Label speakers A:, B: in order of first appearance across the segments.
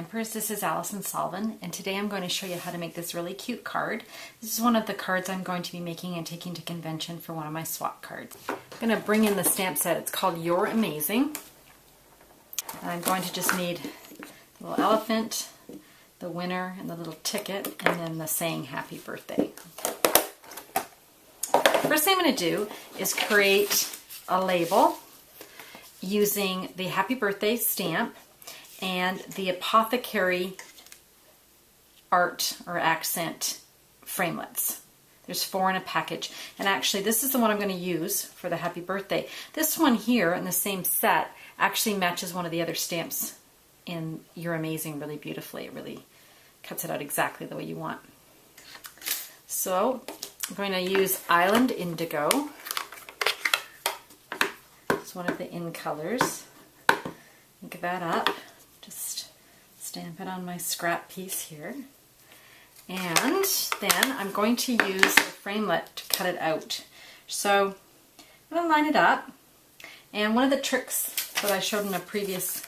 A: Stampers. This is Alison and today I'm going to show you how to make this really cute card. This is one of the cards I'm going to be making and taking to convention for one of my swap cards. I'm going to bring in the stamp set. It's called You're Amazing. And I'm going to just need the little elephant, the winner, and the little ticket, and then the saying happy birthday. First thing I'm going to do is create a label using the happy birthday stamp and the Apothecary art or accent framelits. There's 4 in a package, and actually this is the one I'm going to use for the happy birthday. This one here in the same set actually matches one of the other stamps in You're Amazing really beautifully. It really cuts it out exactly the way you want. So I'm going to use Island Indigo. It's one of the in colors. Pick that up. Just stamp it on my scrap piece here. And then I'm going to use the framelit to cut it out. So I'm going to line it up. And one of the tricks that I showed in a previous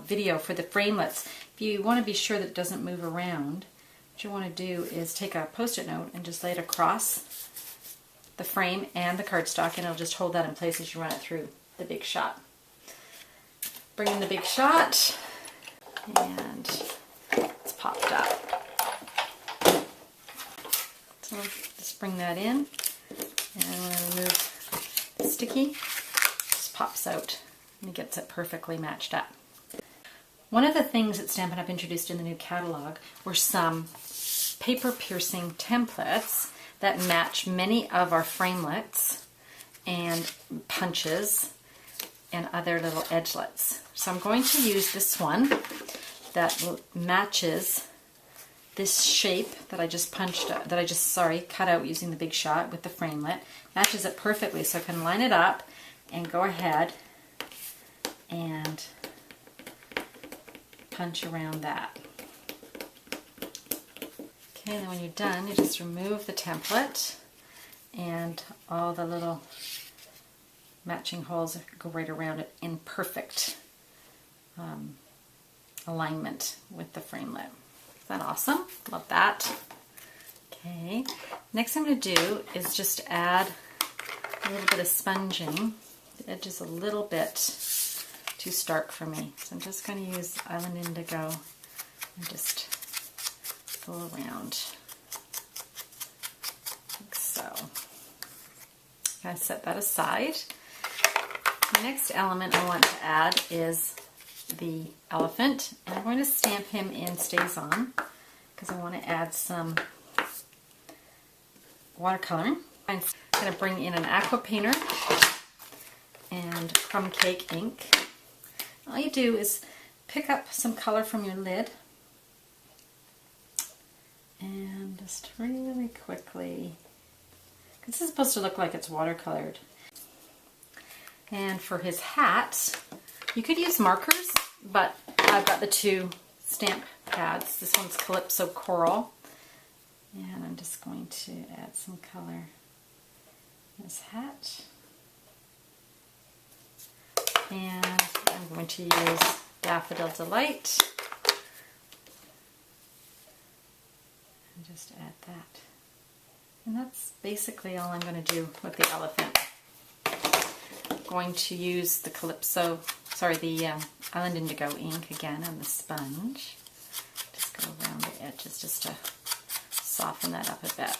A: video for the framelits, if you want to be sure that it doesn't move around, what you want to do is take a post-it note and just lay it across the frame and the cardstock, and it'll just hold that in place as you run it through the Big Shot. Bring in the Big Shot, and it's popped up. So just bring that in, and when I remove the sticky, it just pops out and it gets it perfectly matched up. One of the things that Stampin' Up! Introduced in the new catalog were some paper piercing templates that match many of our framelits and punches and other little edgelets. So I'm going to use this one that matches this shape that I just cut out using the Big Shot with the framelit. Matches it perfectly, so I can line it up and go ahead and punch around that. Okay, and then when you're done, you just remove the template, and all the little matching holes go right around it in perfect alignment with the framelit. Is that awesome? Love that. Okay, next thing I'm going to do is just add a little bit of sponging. The edge is a little bit too stark for me, so I'm just going to use Island Indigo and just go around like so. I'm going to set that aside. The next element I want to add is the elephant, and I'm going to stamp him in Stays On because I want to add some watercoloring. I'm going to bring in an aqua painter and crumb cake ink. All you do is pick up some color from your lid and just really quickly, this is supposed to look like it's watercolored. And for his hat, you could use markers, but I've got the 2 stamp pads. This one's Calypso Coral, and I'm just going to add some color in his hat. And I'm going to use Daffodil Delight and just add that. And that's basically all I'm going to do with the elephant. I'm going to use the Island Indigo ink again on the sponge. Just go around the edges just to soften that up a bit.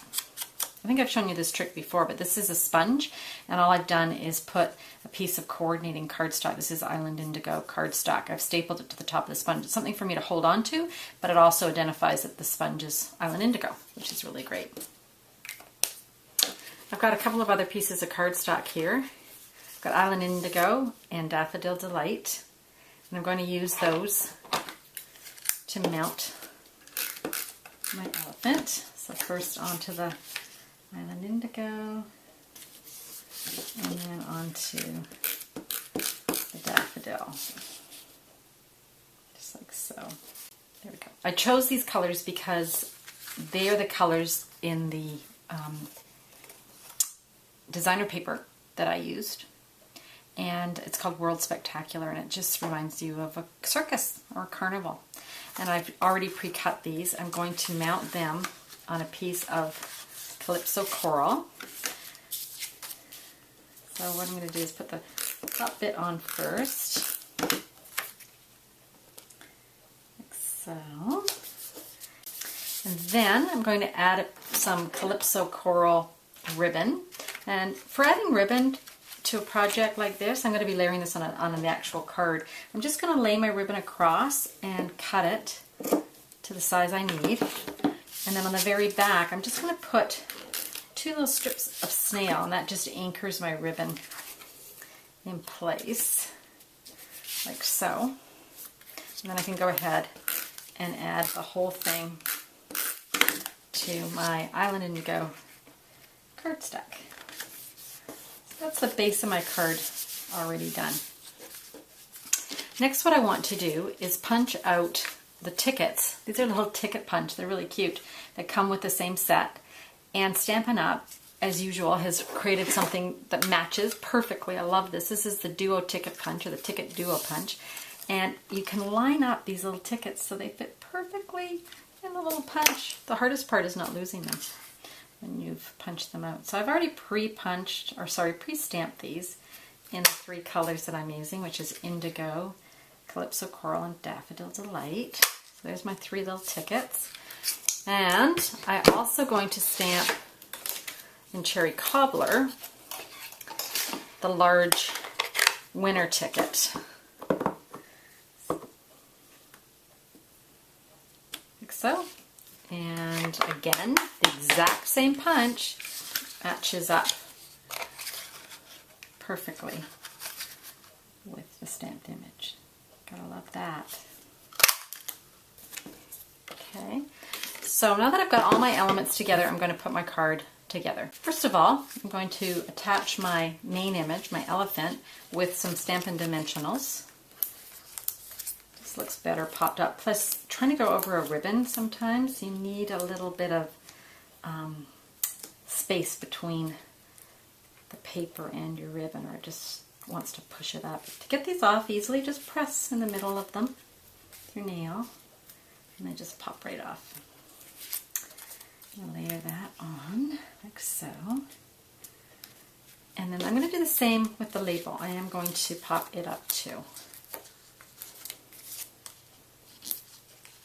A: I think I've shown you this trick before, but this is a sponge, and all I've done is put a piece of coordinating cardstock. This is Island Indigo cardstock. I've stapled it to the top of the sponge. It's something for me to hold on to, but it also identifies that the sponge is Island Indigo, which is really great. I've got a couple of other pieces of cardstock here. I've got Island Indigo and Daffodil Delight, and I'm going to use those to mount my elephant. So first onto the Island Indigo, and then onto the Daffodil, just like so. There we go. I chose these colors because they are the colors in the designer paper that I used, and it's called World Spectacular, and it just reminds you of a circus or a carnival. And I've already pre-cut these. I'm going to mount them on a piece of Calypso coral. So what I'm going to do is put the top bit on first, like so. And then I'm going to add some Calypso coral ribbon. And for adding ribbon to a project like this, I'm going to be layering this on the actual card. I'm just going to lay my ribbon across and cut it to the size I need. And then on the very back, I'm just going to put 2 little strips of snail, and that just anchors my ribbon in place, like so. And then I can go ahead and add the whole thing to my Island Indigo cardstock. That's the base of my card already done. Next, what I want to do is punch out the tickets. These are little ticket punch. They're really cute. They come with the same set. And Stampin' Up, as usual, has created something that matches perfectly. I love this. This is the Duo Ticket Punch, or the Ticket Duo Punch. And you can line up these little tickets so they fit perfectly in the little punch. The hardest part is not losing them when you've punched them out. So I've already pre-stamped these in the 3 colors that I'm using, which is Indigo, Calypso Coral, and Daffodil Delight. So there's my 3 little tickets. And I'm also going to stamp in Cherry Cobbler the large winner ticket. Like so. And again, the exact same punch matches up perfectly with the stamped image. Gotta love that. Okay, so now that I've got all my elements together, I'm going to put my card together. First of all, I'm going to attach my main image, my elephant, with some Stampin' Dimensionals. This looks better popped up. Plus, trying to go over a ribbon sometimes, you need a little bit of space between the paper and your ribbon, or it just wants to push it up. To get these off easily, just press in the middle of them with your nail, and they just pop right off. I'm going to layer that on, like so. And then I'm going to do the same with the label. I am going to pop it up too.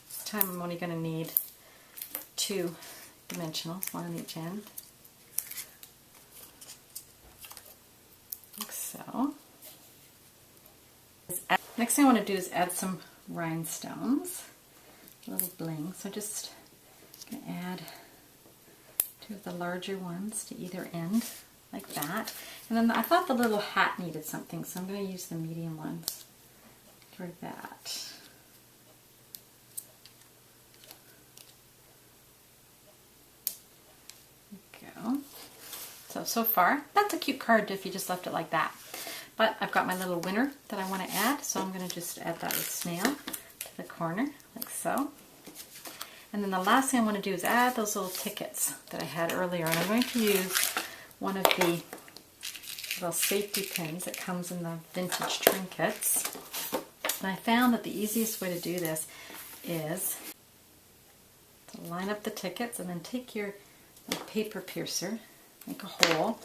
A: This time I'm only going to need 2 dimensionals, 1 on each end. Like so. Next thing I want to do is add some rhinestones, a little bling. So just going to add 2 of the larger ones to either end, like that. And then I thought the little hat needed something, so I'm going to use the medium ones for that. There we go. So far, that's a cute card if you just left it like that. But I've got my little winner that I want to add, so I'm going to just add that with snail to the corner, like so. And then the last thing I want to do is add those little tickets that I had earlier. And I'm going to use one of the little safety pins that comes in the vintage Trinkets. And I found that the easiest way to do this is to line up the tickets and then take your paper piercer, make a hole,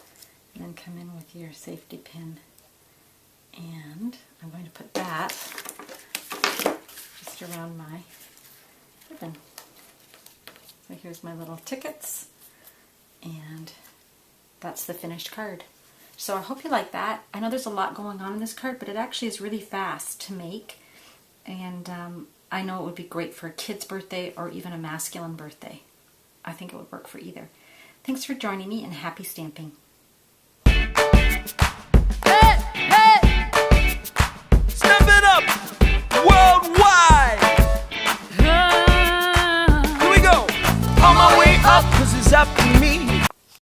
A: and then come in with your safety pin. And I'm going to put that just around my ribbon. So here's my little tickets, and that's the finished card. So I hope you like that. I know there's a lot going on in this card, but it actually is really fast to make, and I know it would be great for a kid's birthday or even a masculine birthday. I think it would work for either. Thanks for joining me, and happy stamping.